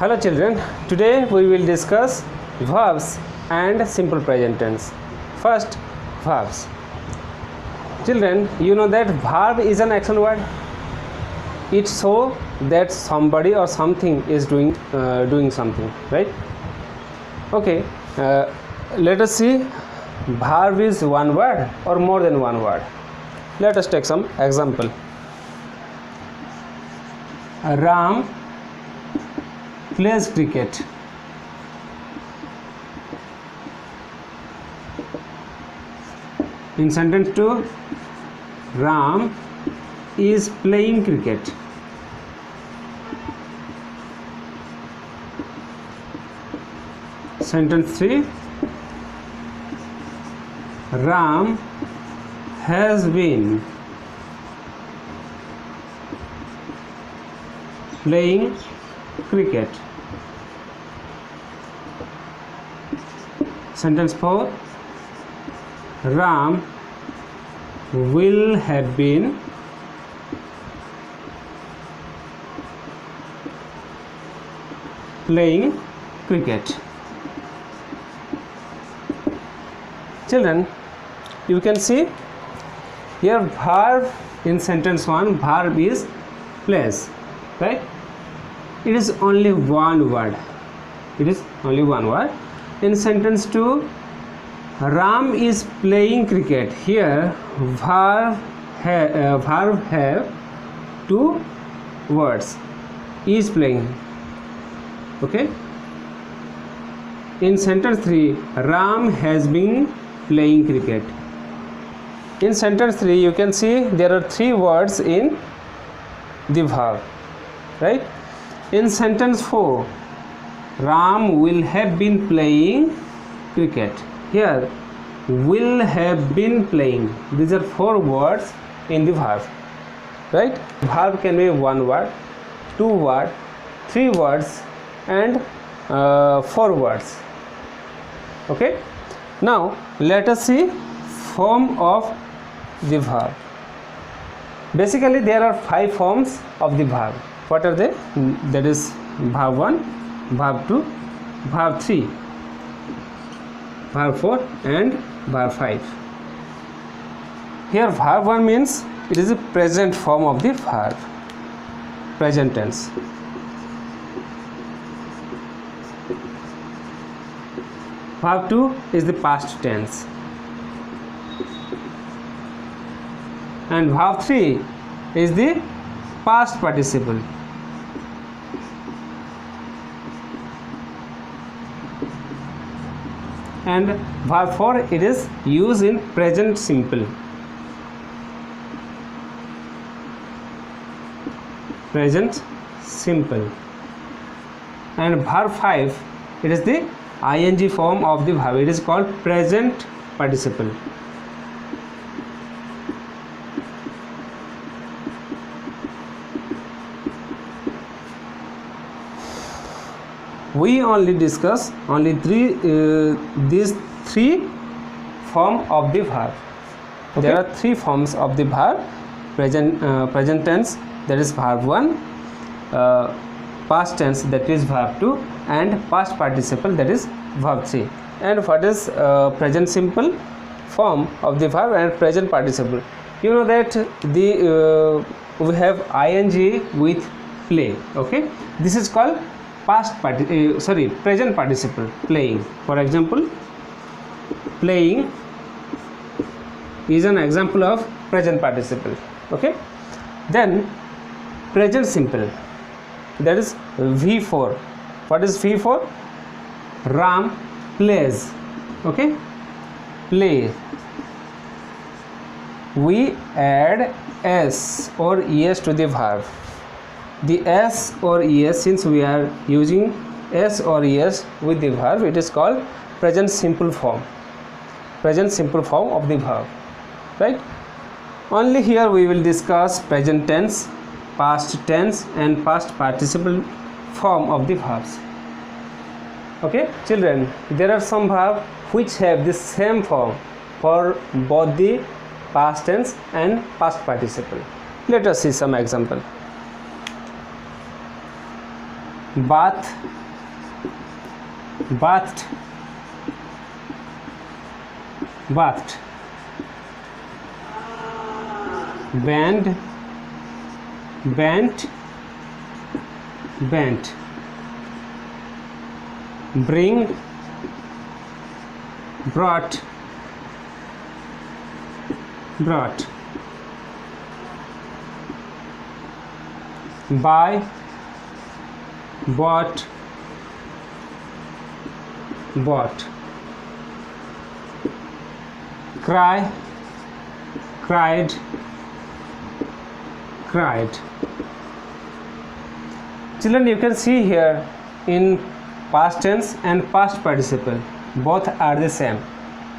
Hello children, today we will discuss verbs and simple present tense. First, verbs. Children, you know that verb is an action word. It shows that somebody or something is doing something, right? Okay, let us see, verb is one word or more than one word. Let us take some example. Ram plays cricket. In sentence 2, Ram is playing cricket. Sentence 3, Ram has been playing cricket. Sentence 4, Ram will have been playing cricket. Children, you can see here verb in sentence 1, verb is plays, right? It is only one word. It is only one word. In sentence 2, Ram is playing cricket. Here verb have two words. Is playing. Okay. In sentence 3, Ram has been playing cricket. In sentence 3, you can see there are three words in the verb, right? In sentence 4, Ram will have been playing cricket. Here, will have been playing. These are four words in the verb, right? Verb can be one word, two word, three words, and four words. Okay. Now let us see form of the verb. Basically, there are 5 forms of the verb. What are they? That is verb 1, verb 2, verb 3, verb 4 and verb 5. Here verb 1 means it is a present form of the verb, present tense. Verb 2 is the past tense. And verb 3 is the past participle. And verb 4, it is used in present simple. Present simple. And verb 5, it is the ing form of the verb. It is called present participle. We only discuss these three form of the verb. Okay. There are 3 forms of the verb: present tense, that is verb 1, past tense, that is verb 2, and past participle, that is verb 3. And what is present simple form of the verb and present participle? You know that we have ing with play. Okay, this is called present participle, playing. For example, playing is an example of present participle. Okay, then present simple, that is V4. What is V4? Ram plays. Okay, play. We add s or es to the verb. The s or es, since we are using s or es with the verb, it is called present simple form. Present simple form of the verb, right? Only here we will discuss present tense, past tense and past participle form of the verbs. Okay, children, there are some verbs which have the same form for both the past tense and past participle. Let us see some example. bath, bathed, bathed, bend, bent, bent, bring, brought, brought, buy, bought, bought, cry, cried, cried. Children, you can see here in past tense and past participle both are the same.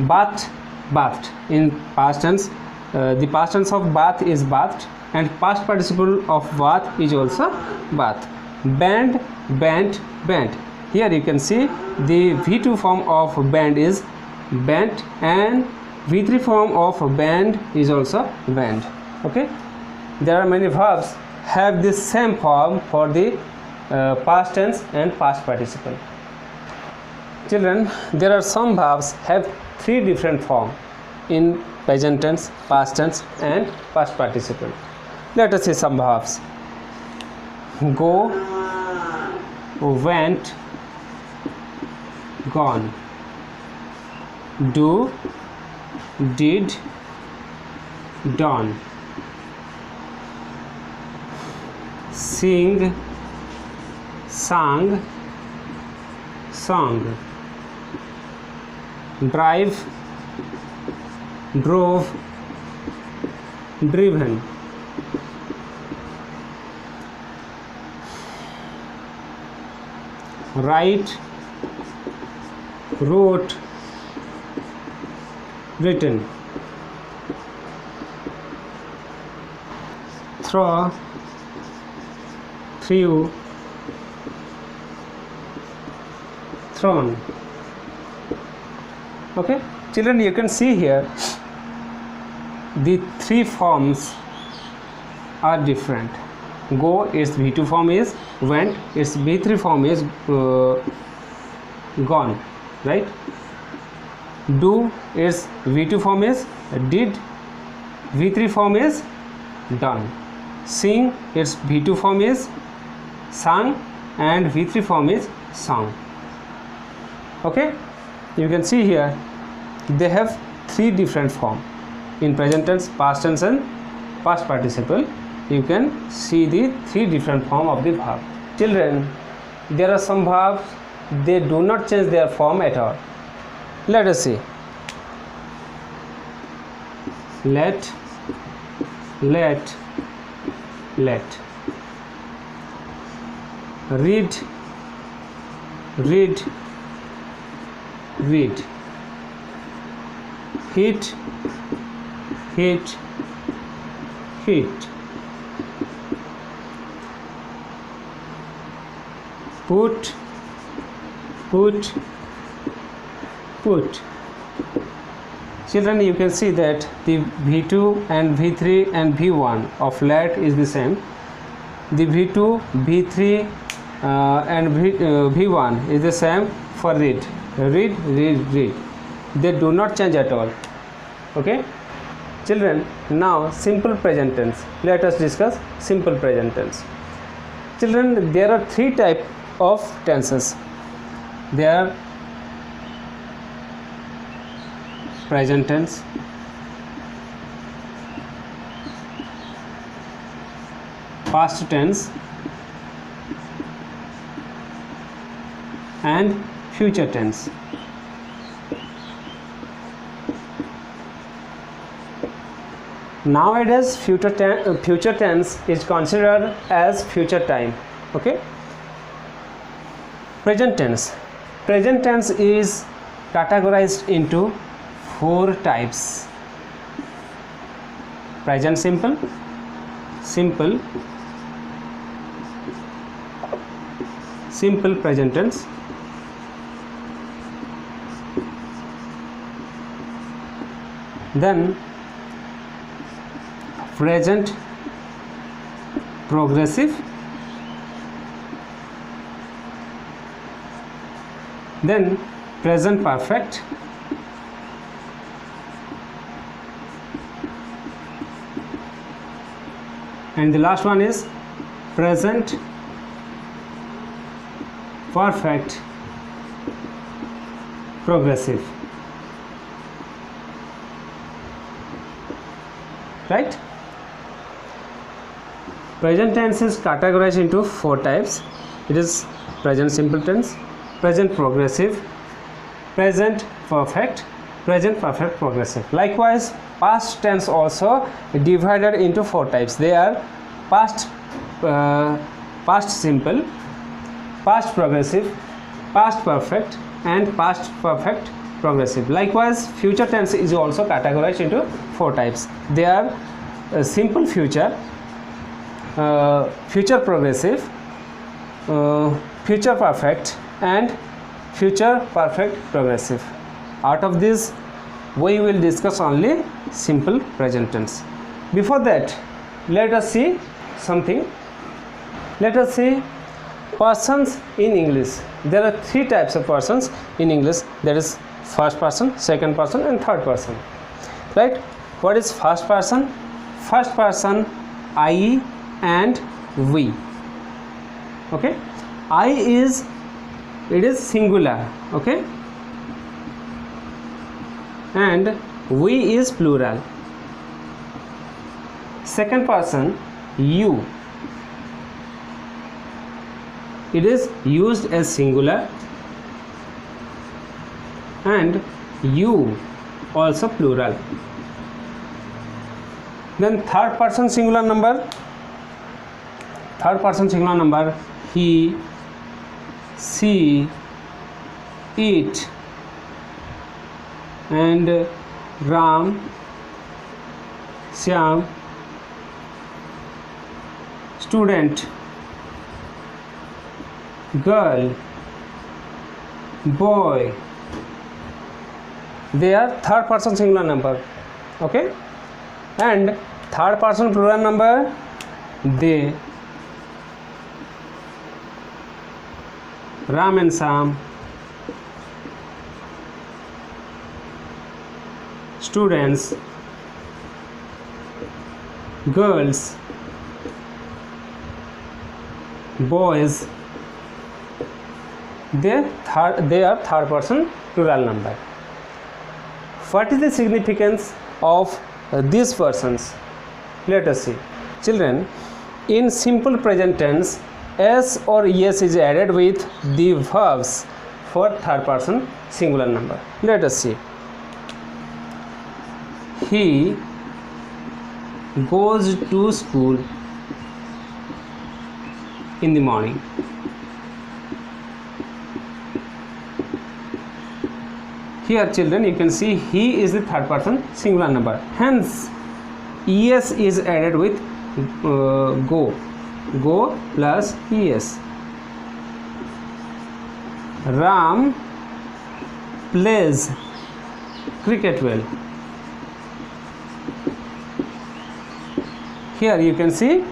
Bath, bathed. In past tense, the past tense of bath is bathed, and past participle of bath is also bath. Bend, bent, bent. Here you can see the V2 form of bend is bent, and V3 form of bend is also bend. Okay, there are many verbs have this same form for the past tense and past participle. Children, there are some verbs have three different forms in present tense, past tense and past participle. Let us see some verbs. Go, went, gone. Do, did, done. Sing, sang, song. Drive, drove, driven. Write, wrote, written. Throw, threw, thrown. Okay, children, you can see here the three forms are different. Go, its V2 form is went, its V3 form is gone, right? Do, its V2 form is did, V3 form is done. Sing, its V2 form is sang, and V3 form is sung. Okay, you can see here they have three different forms in present tense, past tense and past participle. You can see the three different form of the verb. Children, there are some verbs they do not change their form at all. Let us see. Let, let, let. Read, read, read. Hit, hit, hit. Put, put, put. Children, you can see that the V2 and V3 and V1 of let is the same. The V2, V3 and V1 is the same for read. Read, read, read. They do not change at all. Okay, children, now simple present tense. Let us discuss simple present tense. Children, there are three types of tenses. They are present tense, past tense, and future tense. Nowadays future tense is considered as future time. Okay, present tense is categorized into four types: present simple, simple present tense, then present progressive, Then present perfect, and the last one is present perfect progressive. Right? Present tense is categorized into 4 types. It is present simple tense, present progressive, present perfect, present perfect progressive. Likewise, past tense also divided into 4 types. They are past simple, past progressive, past perfect, and past perfect progressive. Likewise, future tense is also categorized into 4 types. They are simple future, future progressive, future perfect, and future perfect progressive. Out of this, we will discuss only simple present tense. Before that, let us see something. Let us see persons in English. There are 3 types of persons in English. There is first person, second person, and third person. Right? What is first person? First person, I and we. Okay? I is, it is singular. Okay? And we is plural. Second person, you. It is used as singular, and you also plural. Then third person singular number. Third person singular number, he, she, it, and Ram, Shyam, student, girl, boy. They are third person singular number. Okay? And third person plural number, they, Ram and Sam, students, girls, boys. They are third person plural number. What is the significance of these persons? Let us see. Children, in simple present tense, s or es is added with the verbs for third person singular number. Let us see. He goes to school in the morning. Here, children, you can see he is the third person singular number. Hence, es is added with go plus es. Ram plays cricket well. Here you can see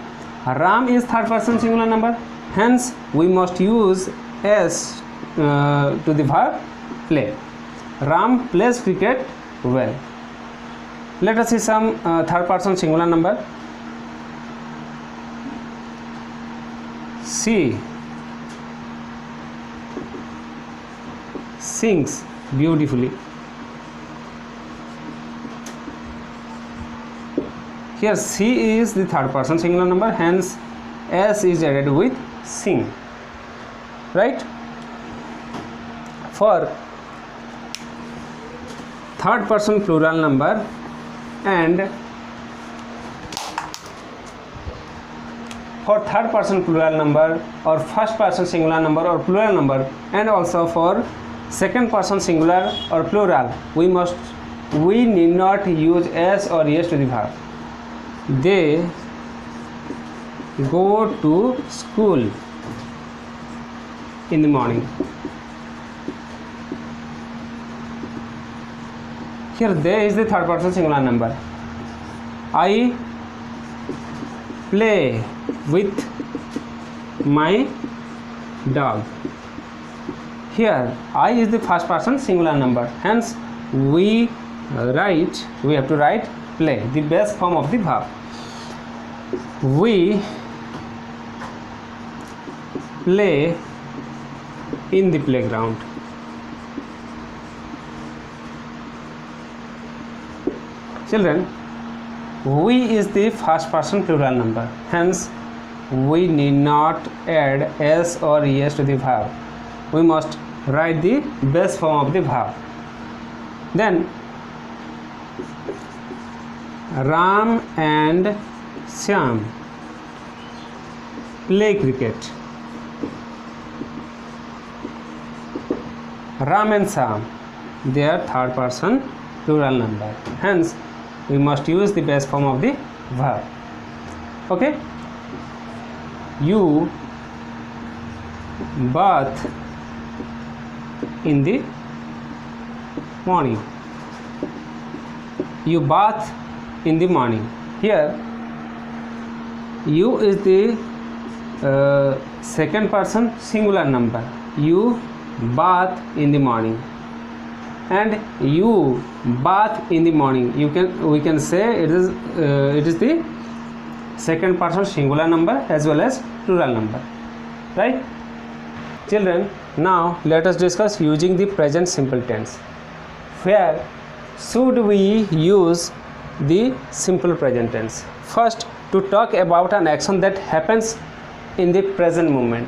Ram is third person singular number. Hence, we must use s to the verb play. Ram plays cricket well. Let us see some third person singular number. She sings beautifully. Here she is the third person singular number, hence s is added with sing. Right? For third person plural number and for third person plural number or first person singular number or plural number, and also for second person singular or plural, we need not use s or es to the verb. They go to school in the morning. Here they is the third person singular number. I play with my dog. Here I is the first person singular number, hence we have to write play, the base form of the verb. We play in the playground. Children, we is the first person plural number, hence we need not add s or es to the verb. We must write the base form of the verb. Then Ram and Shyam play cricket. Ram and Shyam, they are third person plural number, hence we must use the base form of the verb. Okay, you bath in the morning. You bath in the morning. Here you is the second person singular number. You bath in the morning, and you bath in the morning, we can say it is the second person singular number as well as plural number, right? Children, now let us discuss using the present simple tense. Where should we use the simple present tense? First, to talk about an action that happens in the present moment.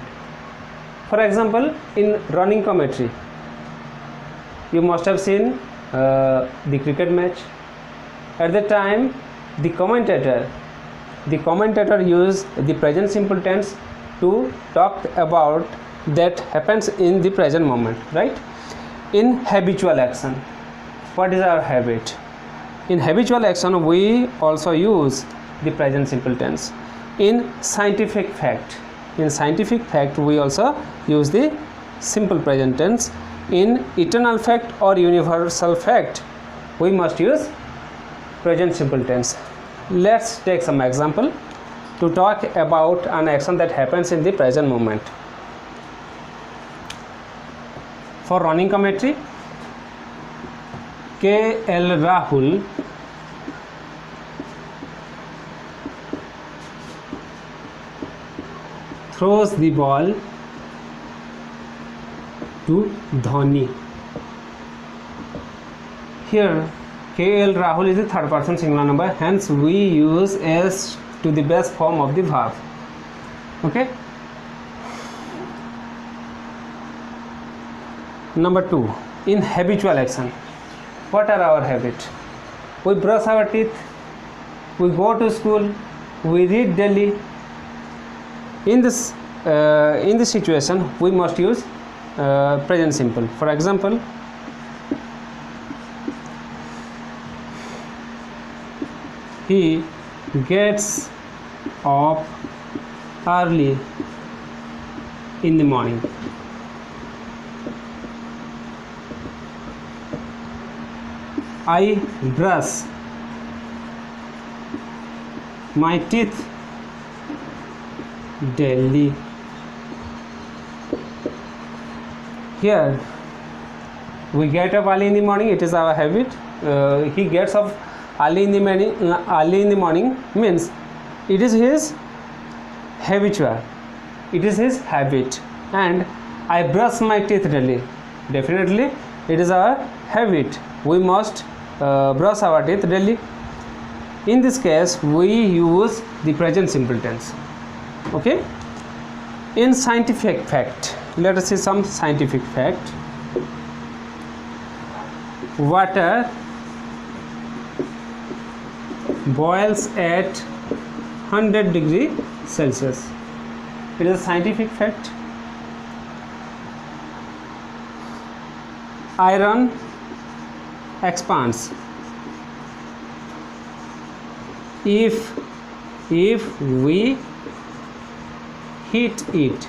For example, in running commentary, you must have seen the cricket match. At the time, the commentator used the present simple tense to talk about that happens in the present moment, right? In habitual action, what is our habit? In habitual action, we also use the present simple tense. In scientific fact, we also use the simple present tense. In eternal fact or universal fact, we must use present simple tense. Let's take some example to talk about an action that happens in the present moment. For running commentary, KL Rahul throws the ball to Dhoni. Here KL Rahul is the third person singular number, hence we use s to the base form of the verb. Okay. Number 2, in habitual action, what are our habits? We brush our teeth, we go to school, we read daily. In this situation, we must use present simple. For example, he gets up early in the morning. I brush my teeth daily. Here we get up early in the morning, it is our habit. He gets up early in the morning means it is his habitual, it is his habit. And I brush my teeth daily, definitely it is our habit. We must brush our teeth daily. In this case, we use the present simple tense. Okay. In scientific fact, let us see some scientific fact. Water boils at 100 degrees Celsius. It is a scientific fact. Iron expands if we heat it.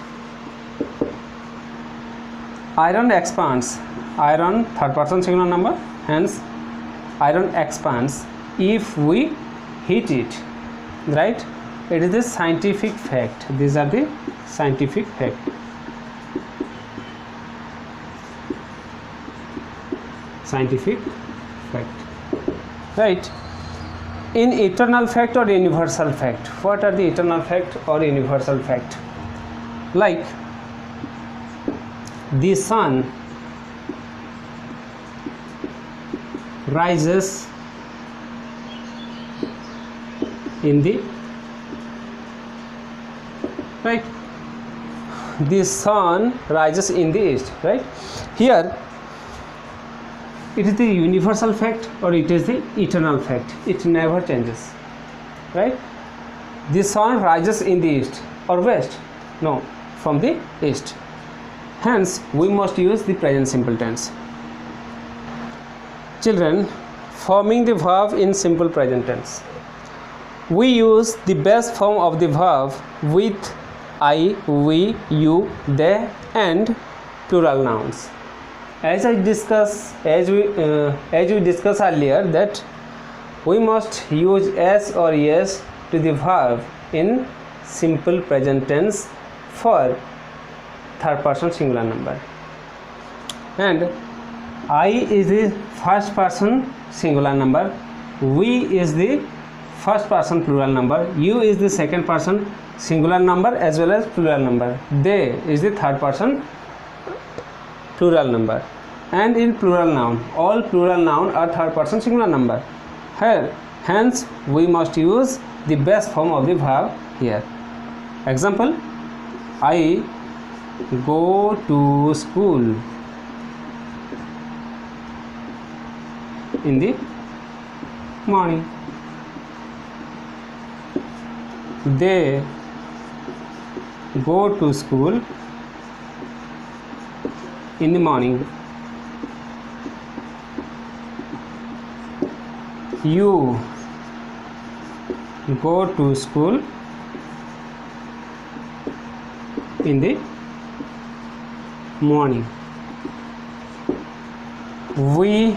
Iron expands, iron third person singular number, hence iron expands if we heat it, right? It is the scientific fact. These are the scientific fact. scientific fact, right? In eternal fact or universal fact, what are the eternal fact or universal fact? Like the sun rises in the right, the sun rises in the east, right? Here it is the universal fact or it is the eternal fact, it never changes, right? The sun rises in the east or west, no, from the east, hence we must use the present simple tense. Children, forming the verb in simple present tense, we use the best form of the verb with I, we, you, they and plural nouns. As we discussed earlier, that we must use s or yes to the verb in simple present tense for third person singular number, and I is the first person singular number, we is the first person plural number, you is the second person singular number as well as plural number, they is the third person plural number, and in plural noun, all plural noun are third person singular number. Here, hence we must use the best form of the verb here. Example, I go to school in the morning, they go to school in the morning, you go to school in the morning, we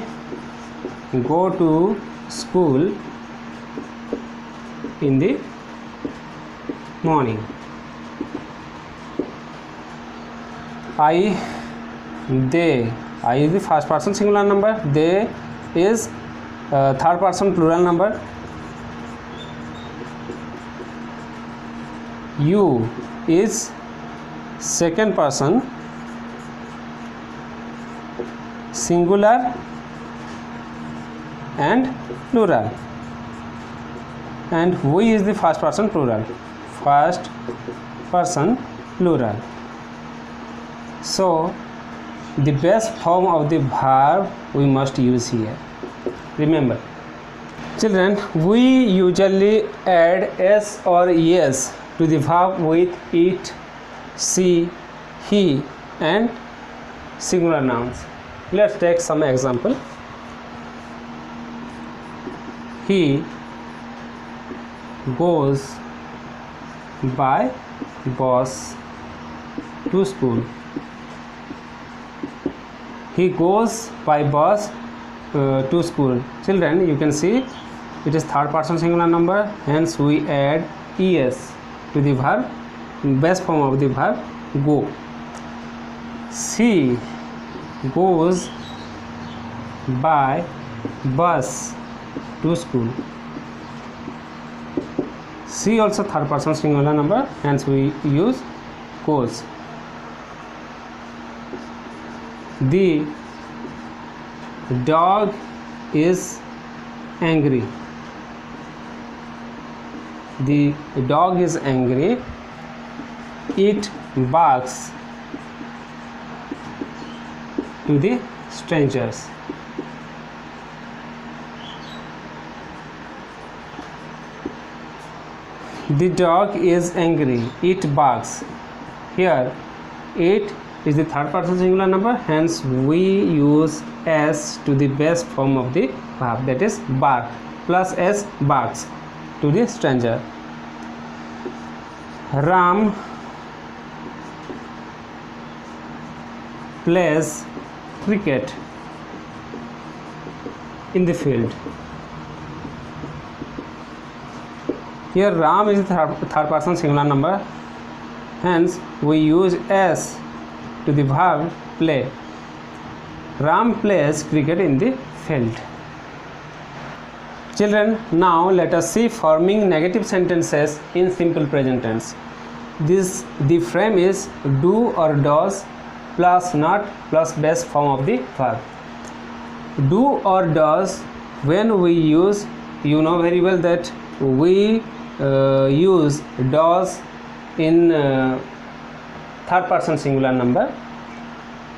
go to school in the morning, I, they, I is the first person singular number, they is third person plural number, you is second person singular and plural, and we is the first person plural, first person plural. So the best form of the verb we must use here. Remember, children, we usually add s or yes to the verb with it, she, he and singular nouns. Let's take some example. He goes by bus to school. He goes by bus to school. Children, you can see it is third person singular number, hence we add es to the verb, best form of the verb go. She goes by bus to school. She also third person singular number, hence we use goes. The dog is angry. The dog is angry. It barks to the strangers. The dog is angry. It barks. Here, it is the third person singular number, hence we use s to the best form of the verb, that is bark plus s, barks to the stranger. Ram plays cricket in the field. Here Ram is the third person singular number, hence we use s to the verb play. Ram plays cricket in the field. Children, now let us see forming negative sentences in simple present tense. The frame is do or does plus not plus base form of the verb. Do or does, when we use, you know very well that we use does in third person singular number,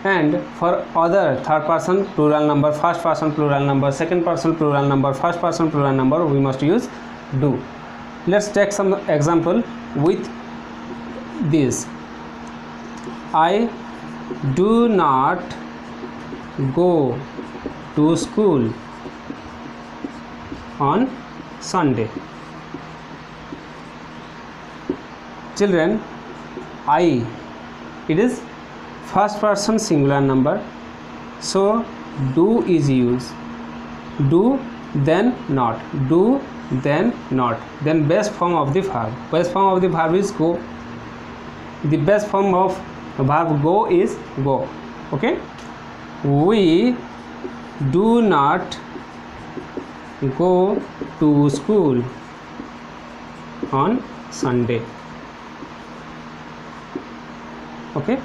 and for other third person plural number, first person plural number, second person plural number, first person plural number, we must use do. Let's take some example with this. I do not go to school on Sunday. Children, I, it is first person singular number, so do is used. Do then not, do then not, then base form of the verb. Base form of the verb is go. The base form of verb go is go. Okay, we do not go to school on Sunday. Okay,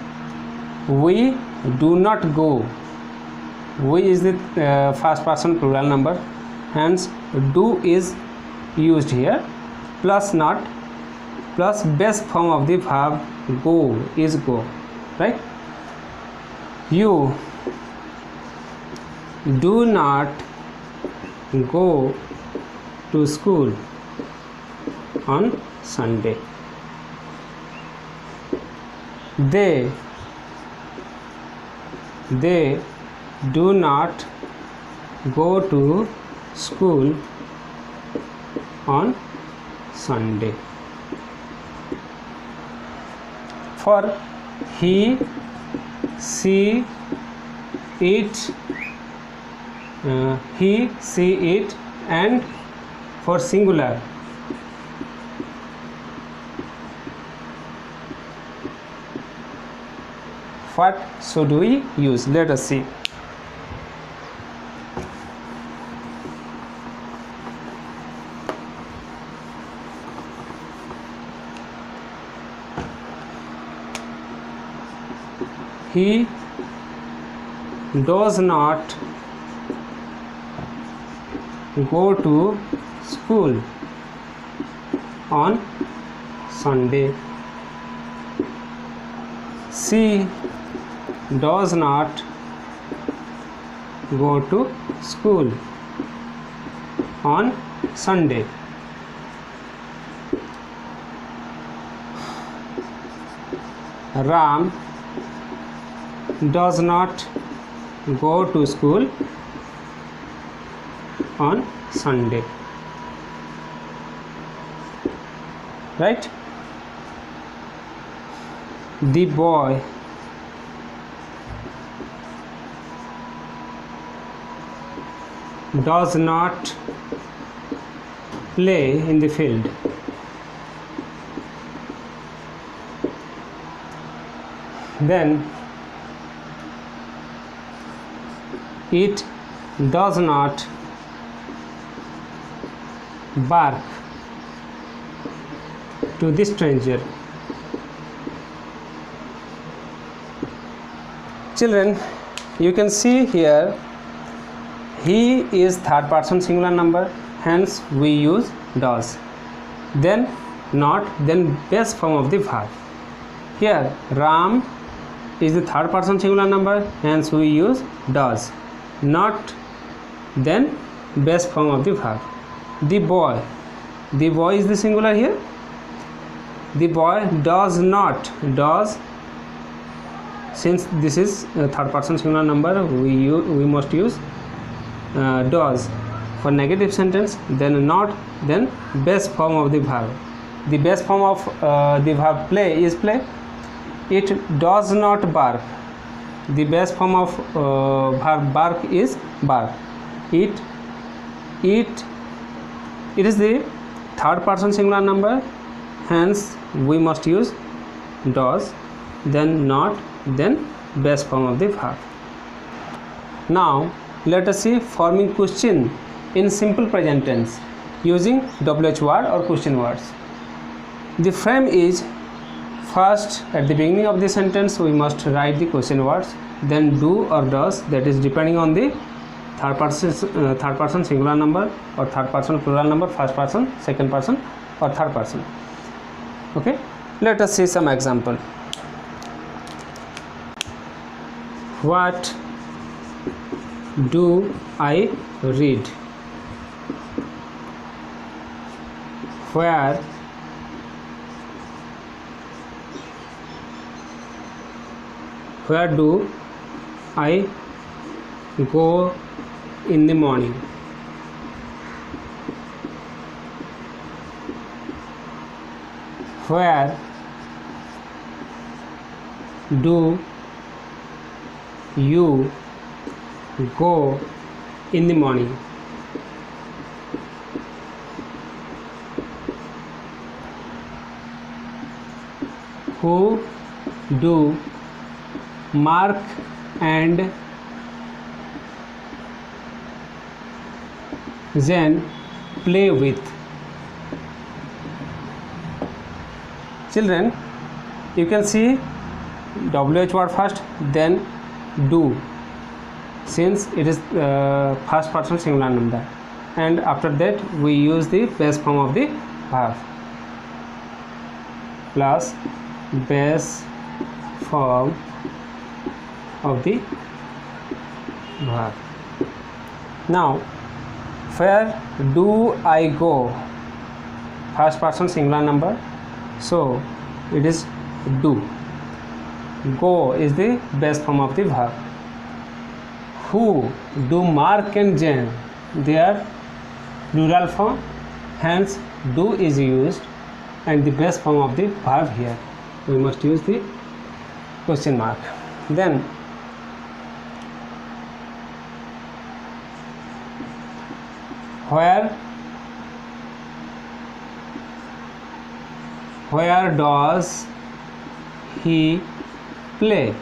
we do not go. We is the first person plural number, hence do is used here, plus not plus base form of the verb go is go, right? You do not go to school on Sunday. They do not go to school on Sunday. For he, she, it, he, she, it, and for singular what should we use? Let us see. He does not go to school on Sunday. She does not go to school on Sunday. Ram does not go to school on Sunday. Right? The boy does not play in the field. Then it does not bark to the stranger. Children, you can see here he is third person singular number, hence we use does, then not, then base form of the verb. Here Ram is the third person singular number, hence we use does, not, then base form of the verb. The boy is the singular here. The boy does not, does, since this is a third person singular number, we must use does for negative sentence, then not, then base form of the verb. The base form of the verb play is play. It does not bark. The base form of verb bark is bark. It is the third person singular number, hence we must use does, then not, then base form of the verb. Now let us see forming question in simple present tense using WH word or question words. The frame is, first at the beginning of the sentence we must write the question words, then do or does, that is depending on the third person singular number or third person plural number, first person, second person or third person. Okay, let us see some example. What do I read? Where do I go in the morning? Where do you go in the morning? Who do Mark and Zen play with? Children, you can see WH word first, then do, since it is first person singular number, and after that we use the base form of the verb plus base form of the verb. Now where do I go, first person singular number, so it is do. Go is the base form of the verb. Who do Mark and Jane, they are plural form, hence do is used, and the base form of the verb here we must use the question mark. Then where does he play?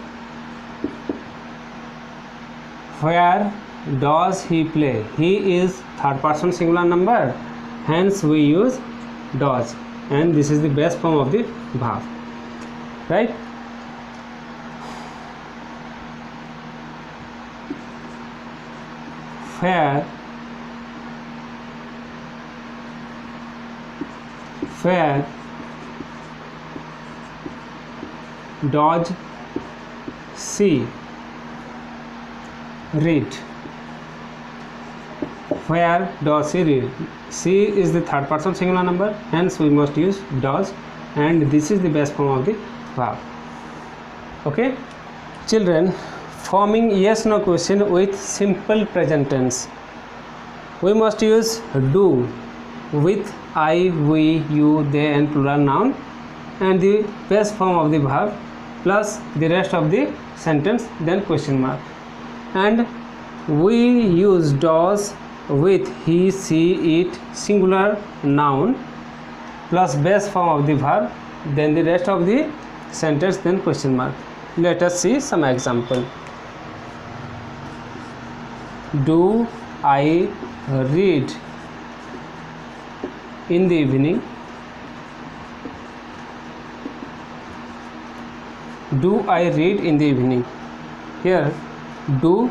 Where does he play? He is third person singular number, hence we use does, and this is the base form of the verb, right? Where does she read? Where does she read? She is the third person singular number, hence we must use does, and this is the base form of the verb. Okay, children, forming yes no question with simple present tense, we must use do with I, we, you, they and plural noun, and the base form of the verb plus the rest of the sentence, then question mark. And we use does with he, she, it, singular noun plus base form of the verb, then the rest of the sentence, then question mark. Let us see some example. Do I read in the evening? Do I read in the evening? Here do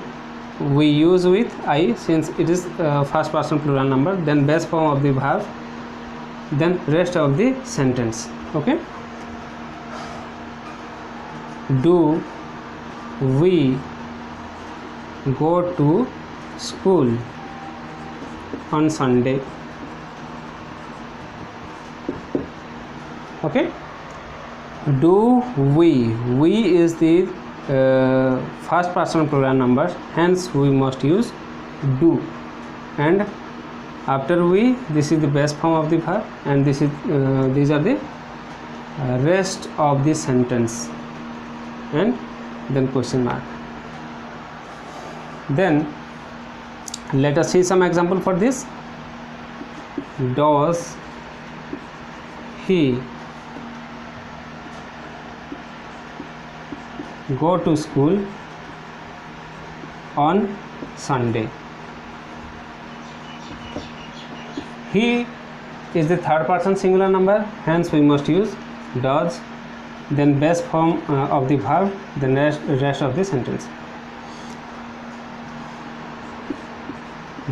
we use with I, since it is first person plural number, then base form of the verb, then rest of the sentence. Okay, do we go to school on Sunday? Okay, do we is the first person plural number, hence we must use do, and after we, this is the base form of the verb, and this is these are the rest of the sentence, and then question mark. Then let us see some example for this. Does he go to school on Sunday. He is the third person singular number, hence we must use does, then base form of the verb, then rest of the sentence.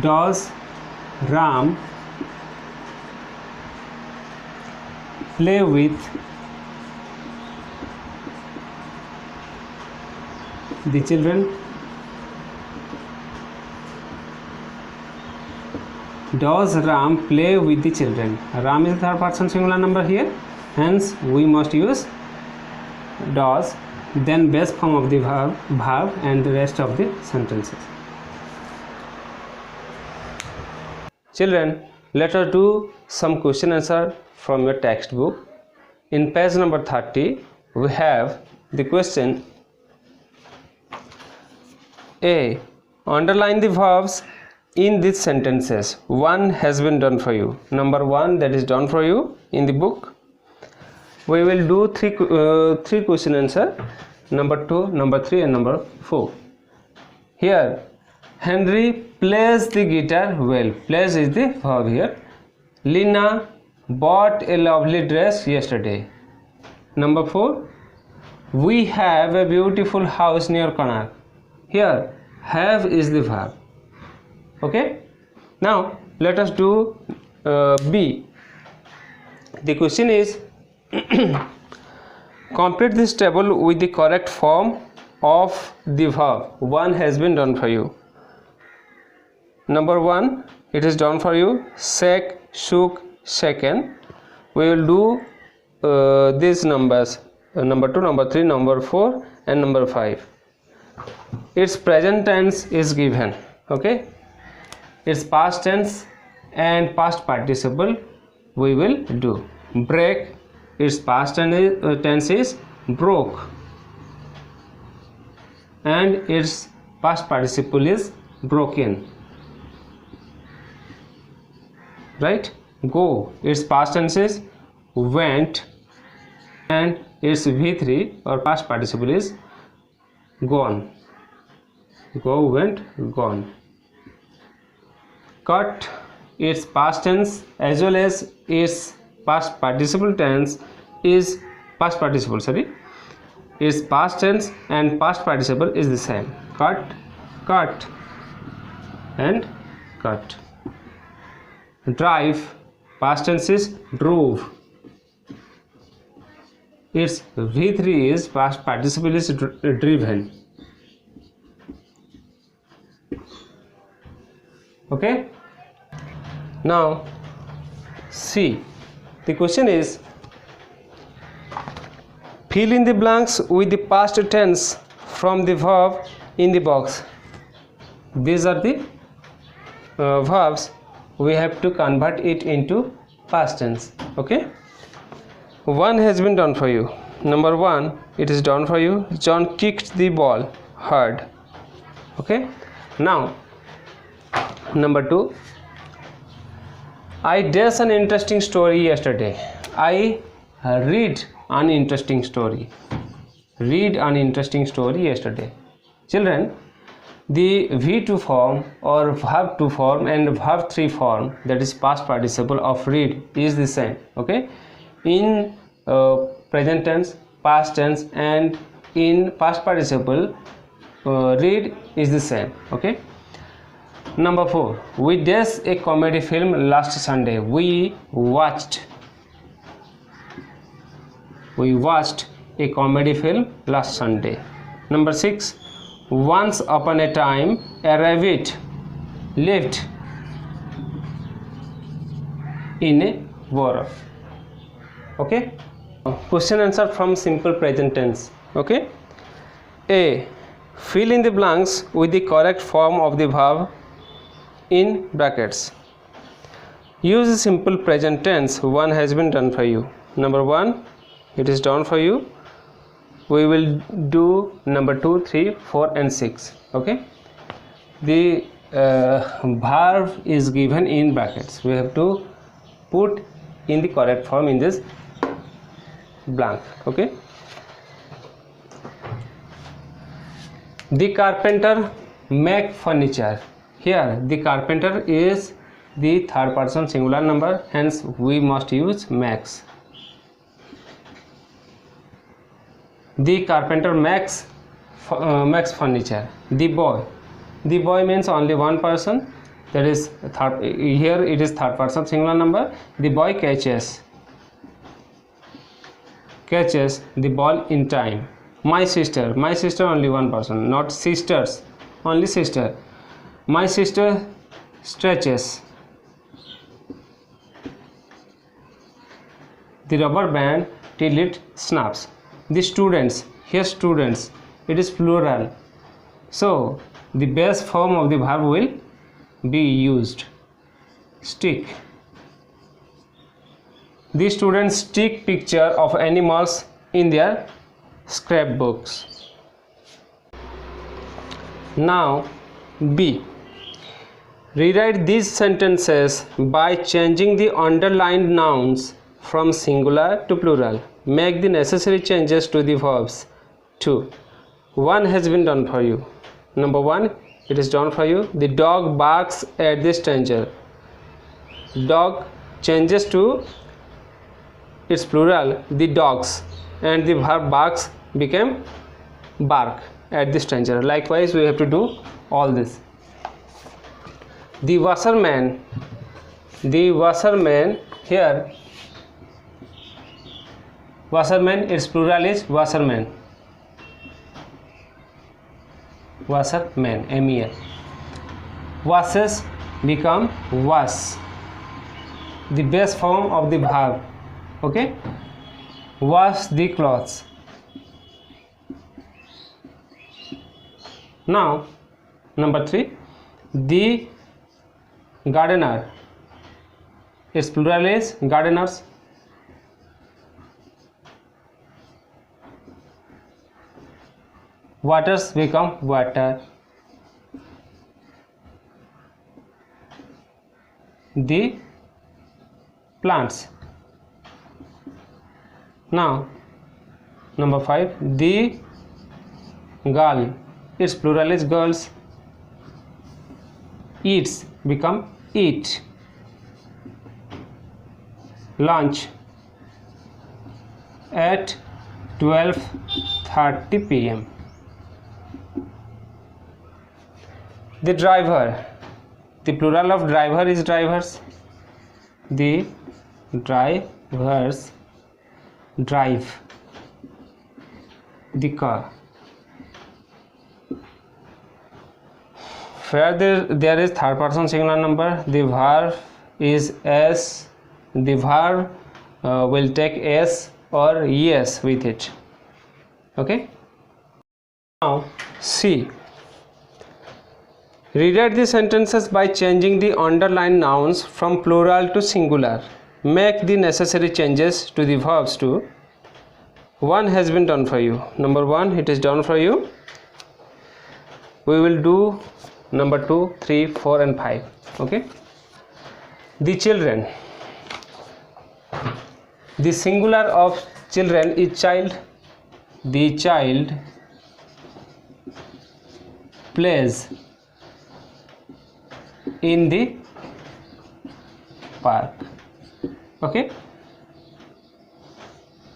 Does Ram play with the children? Does Ram play with the children? Ram is the third person singular number here, hence we must use does, then base form of the verb and the rest of the sentences. Children, let us do some question answer from your textbook. In page number 30, we have the question A. Underline the verbs in these sentences. One has been done for you. Number 1, that is done for you in the book. We will do three question answer. Number 2, number 3 and number 4. Here, Henry plays the guitar well. Plays is the verb here. Lina bought a lovely dress yesterday. Number 4, we have a beautiful house near Connaught. Here, have is the verb. Okay. Now, let us do B. The question is, complete this table with the correct form of the verb. One has been done for you. Number 1, it is done for you. Shake, shook, shaken. We will do these numbers. Number 2, number 3, number 4 and number 5. Its present tense is given. Okay. Its past tense and past participle we will do. Break, its past tense is broke and its past participle is broken. Right? Go, its past tense is went and its V3 or past participle is gone. Go, went, gone. Cut, its past tense as well as its past participle tense is its past tense and past participle is the same. Cut, cut and cut. Drive, past tense is drove. Its V3 is past participle is driven. Okay. Now C. The question is, fill in the blanks with the past tense from the verb in the box. These are the verbs. We have to convert it into past tense. Okay. One has been done for you. Number 1, it is done for you. John kicked the ball hard. Okay. Now, number 2, I did an interesting story yesterday. I read an interesting story. Read an interesting story yesterday. Children, the V2 form or verb 2 form and verb 3 form, that is past participle of read, is the same. Okay. In present tense, past tense and in past participle, read is the same. Okay. Number 4, we did a comedy film last Sunday. We watched a comedy film last Sunday. Number 6, once upon a time a rabbit lived in a burrow. Okay. Question answer from simple present tense. Okay. A. Fill in the blanks with the correct form of the verb in brackets. Use the simple present tense. One has been done for you. Number 1, it is done for you. We will do number 2, 3, 4 and 6. Okay. The verb is given in brackets. We have to put in the correct form in this blank. Okay. The carpenter make furniture. Here the carpenter is the third person singular number, hence we must use makes. The carpenter makes furniture. The boy means only one person, that is here it is third person singular number. The boy catches the ball in time. My sister only one person, not sisters, only sister. My sister stretches the rubber band till it snaps. The students, here students, it is plural, so the base form of the verb will be used, stick. The students stick picture of animals in their scrapbooks. Now B. Rewrite these sentences by changing the underlined nouns from singular to plural. Make the necessary changes to the verbs. 2. 1 has been done for you. Number 1, it is done for you. The dog barks at the stranger. Dog changes to its plural, the dogs, and the verb barks became bark at the stranger. Likewise, we have to do all this. The washerman here, washerman, its plural is washerman, MEN. Washes become wash, the base form of the verb. Okay, wash the clothes. Now number 3, the gardener, its plural is gardeners. Waters become water. The plants. Now number 5, the girl, its plural is girls. Eats become eat. Lunch at 12:30 p.m. The driver, the plural of driver is drivers. The drivers drive the car. Where there is third person singular number, the verb is s. The verb will take s or yes with it. Okay. Now C. Rewrite the sentences by changing the underlined nouns from plural to singular. Make the necessary changes to the verbs. 2. 1 has been done for you. Number 1, it is done for you. We will do number 2, 3, 4 and 5. Okay. The children. The singular of children is child. The child plays in the park. Okay.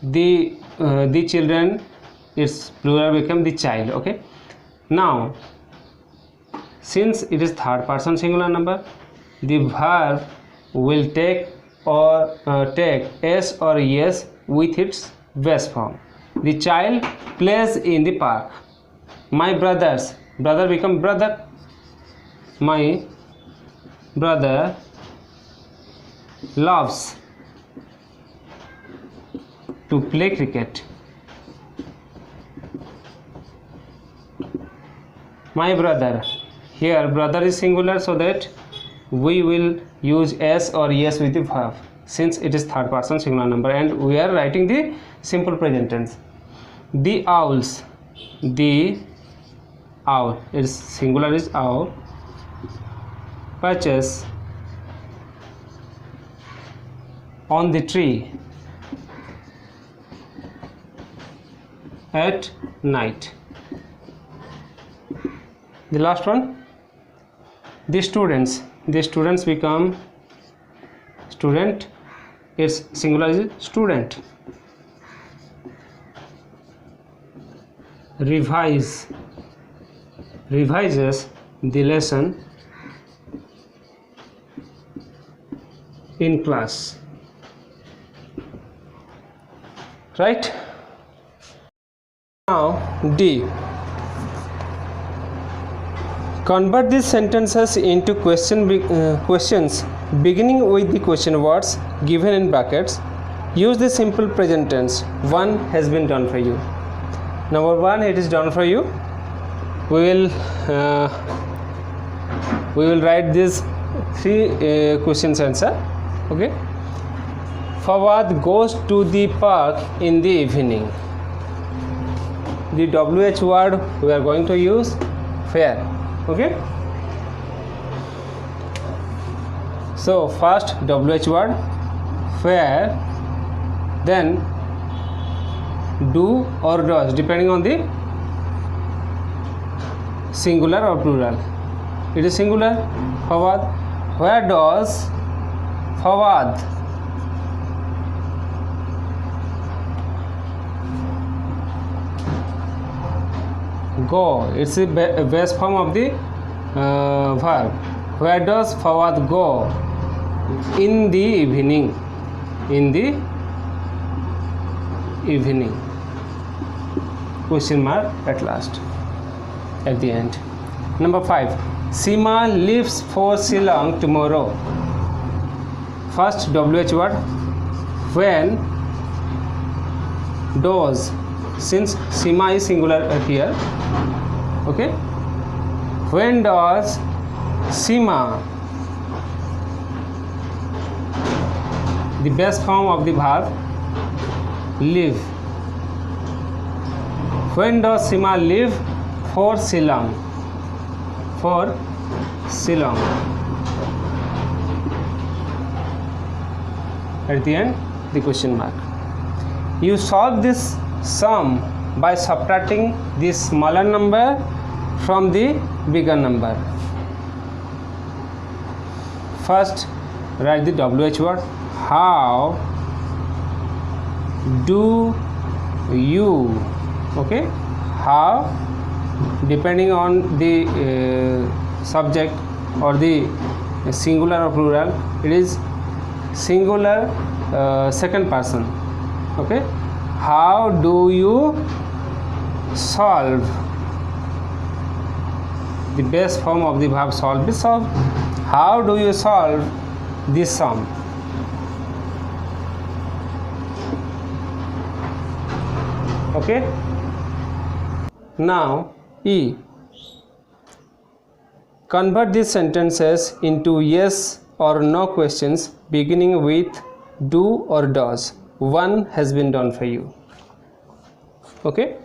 The children, its plural become the child. Okay. Now since it is third person singular number, the verb will take s or yes with its base form. The child plays in the park. My brothers, brother become brother. My brother loves to play cricket. My brother, here brother is singular, so that we will use s or yes with the verb, since it is third person singular number, and we are writing the simple present tense. The owls, the owl, its singular is owl, perches on the tree at night. The last one, the students become student. Its singular is student. Revises the lesson in class. Right? Now D. Convert these sentences into questions beginning with the question words given in brackets. Use the simple present tense. One has been done for you. Number one, it is done for you. We will write these three questions answer. Okay. Fawad goes to the park in the evening. The WH word we are going to use where. Okay. So first WH word where, then do or does depending on the singular or plural. It is singular. Fawad. Where does Fawad go? It's the base form of the verb. Where does Fawad go? In the evening. In the evening. Question mark at last, at the end. Number 5. Seema leaves for Shillong tomorrow. First WH word. When does, since Seema is singular here. Okay. When does Seema, the best form of the verb, leave. When does Seema leave for Shillong? For Shillong. At the end, the question mark. You solve this sum by subtracting the smaller number from the bigger number. First, write the WH word. How do you? Okay. How, depending on the subject or the singular or plural, it is singular second person. Okay. How do you solve? The best form of the verb solve is solve. How do you solve this sum? Okay. Now E. Convert these sentences into yes or no questions beginning with do or does. One has been done for you. Okay.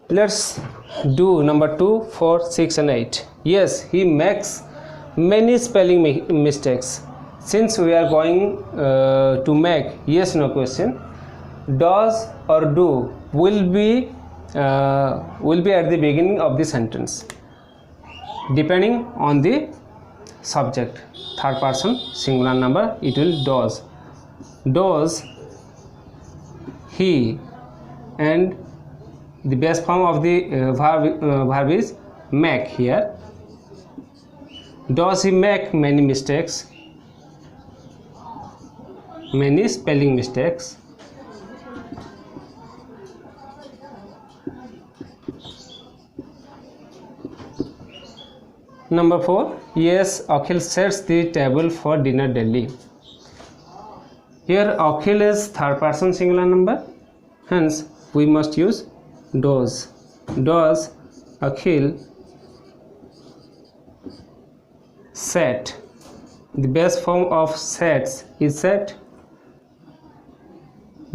Let's do number 2, 4, 6 and 8. Yes, he makes many spelling mistakes. Since we are going to make yes no question, does or do will be at the beginning of the sentence depending on the subject. Third person singular number, it will does. Does he, and the base form of the verb is make here. Does he make many mistakes? Many spelling mistakes. Number 4. Yes, Akhil sets the table for dinner daily. Here Akhil is third person singular number, hence we must use does. Does Akhil set? The best form of sets is set.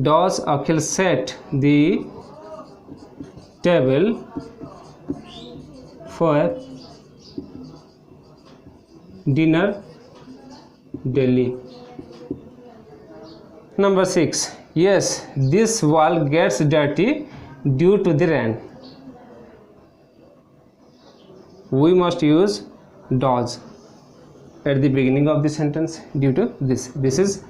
Does Akhil set the table for dinner daily? Number 6. Yes, this wall gets dirty due to the rain. we must use does at the beginning of the sentence. Due to this is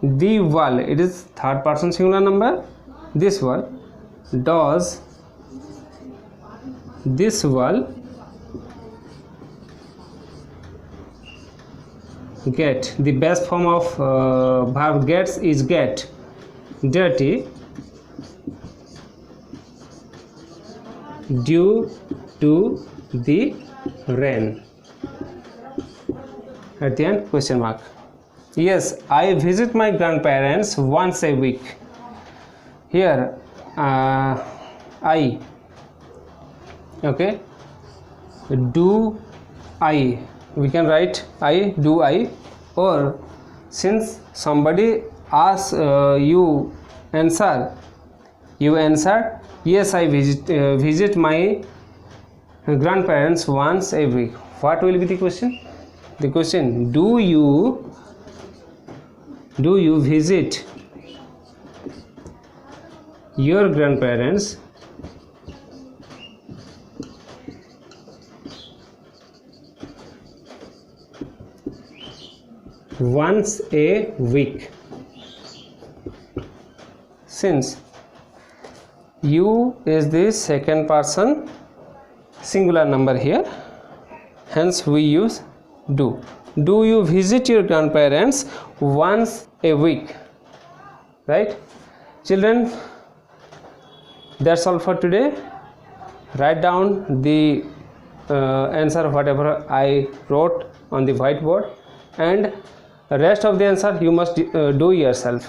the wall, it is third person singular number. This wall, does this wall get, the best form of verb gets is get dirty due to the rain. At the end, question mark. Yes, I visit my grandparents once a week. Here I, okay, do I, we can write I, do I, or since somebody asks you answer yes, I visit my grandparents once a week. What will be the question? The question, do you visit your grandparents once a week? Since you is the second person singular number here, hence we use do. Do you visit your grandparents once a week? Right, children, that's all for today. Write down the answer whatever I wrote on the whiteboard, and the rest of the answer you must do yourself.